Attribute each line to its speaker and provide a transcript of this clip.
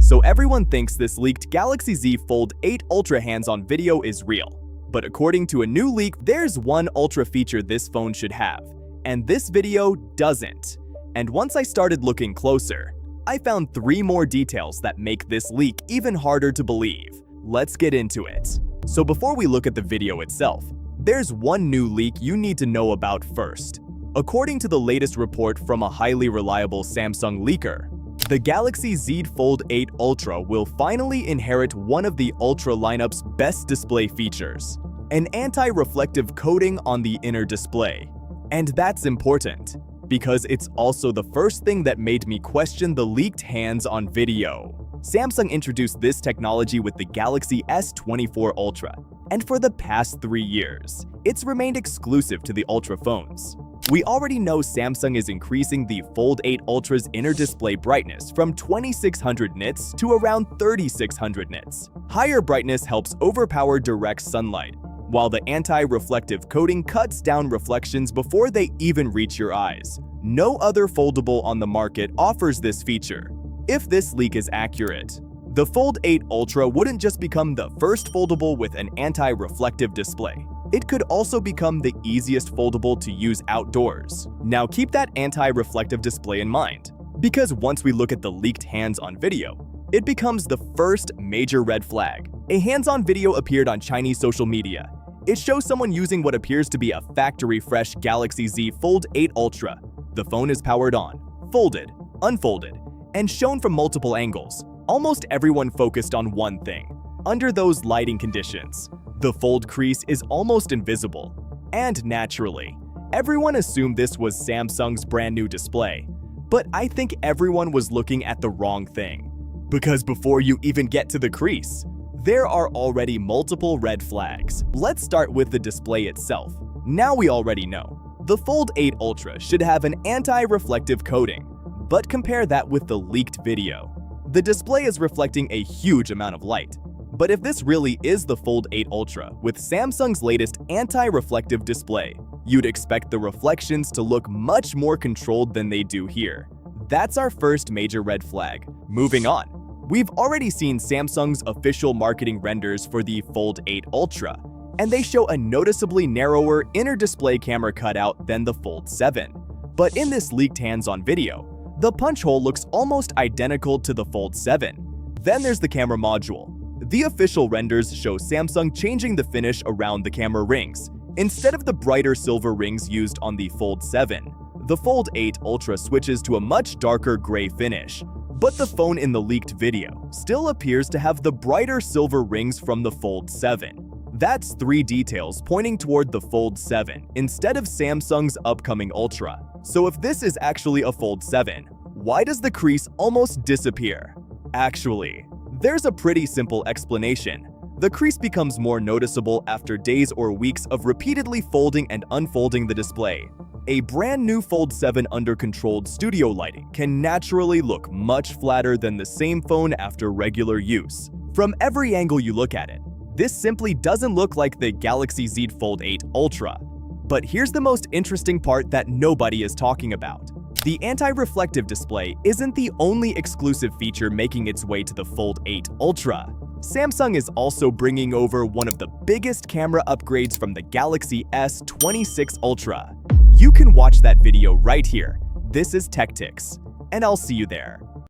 Speaker 1: So everyone thinks this leaked Galaxy Z Fold 8 Ultra hands-on video is real. But according to a new leak, there's one ultra feature this phone should have, and this video doesn't. And once I started looking closer, I found 3 more details that make this leak even harder to believe. Let's get into it. So before we look at the video itself, there's one new leak you need to know about first. According to the latest report from a highly reliable Samsung leaker, the Galaxy Z Fold 8 Ultra will finally inherit one of the Ultra lineup's best display features, an anti-reflective coating on the inner display. And that's important, because it's also the first thing that made me question the leaked hands-on video. Samsung introduced this technology with the Galaxy S24 Ultra, and for the past 3 years, it's remained exclusive to the Ultra phones. We already know Samsung is increasing the Fold 8 Ultra's inner display brightness from 2600 nits to around 3600 nits. Higher brightness helps overpower direct sunlight, while the anti-reflective coating cuts down reflections before they even reach your eyes. No other foldable on the market offers this feature. If this leak is accurate, the Fold 8 Ultra wouldn't just become the first foldable with an anti-reflective display. It could also become the easiest foldable to use outdoors. Now keep that anti-reflective display in mind, because once we look at the leaked hands-on video, it becomes the first major red flag. A hands-on video appeared on Chinese social media. It shows someone using what appears to be a factory-fresh Galaxy Z Fold 8 Ultra. The phone is powered on, folded, unfolded, and shown from multiple angles. Almost everyone focused on one thing. Under those lighting conditions, the fold crease is almost invisible. And naturally, everyone assumed this was Samsung's brand new display. But I think everyone was looking at the wrong thing. Because before you even get to the crease, there are already multiple red flags. Let's start with the display itself. Now we already know. The Fold 8 Ultra should have an anti-reflective coating. But compare that with the leaked video. The display is reflecting a huge amount of light. But if this really is the Fold 8 Ultra with Samsung's latest anti-reflective display, you'd expect the reflections to look much more controlled than they do here. That's our first major red flag. Moving on, we've already seen Samsung's official marketing renders for the Fold 8 Ultra, and they show a noticeably narrower inner display camera cutout than the Fold 7. But in this leaked hands-on video, the punch hole looks almost identical to the Fold 7. Then there's the camera module. The official renders show Samsung changing the finish around the camera rings. Instead of the brighter silver rings used on the Fold 7, the Fold 8 Ultra switches to a much darker gray finish. But the phone in the leaked video still appears to have the brighter silver rings from the Fold 7. That's 3 details pointing toward the Fold 7 instead of Samsung's upcoming Ultra. So if this is actually a Fold 7, why does the crease almost disappear? Actually, there's a pretty simple explanation. The crease becomes more noticeable after days or weeks of repeatedly folding and unfolding the display. A brand new Fold 7 under controlled studio lighting can naturally look much flatter than the same phone after regular use. From every angle you look at it, this simply doesn't look like the Galaxy Z Fold 8 Ultra. But here's the most interesting part that nobody is talking about. The anti-reflective display isn't the only exclusive feature making its way to the Fold 8 Ultra. Samsung is also bringing over one of the biggest camera upgrades from the Galaxy S26 Ultra. You can watch that video right here. This is Techtics, and I'll see you there.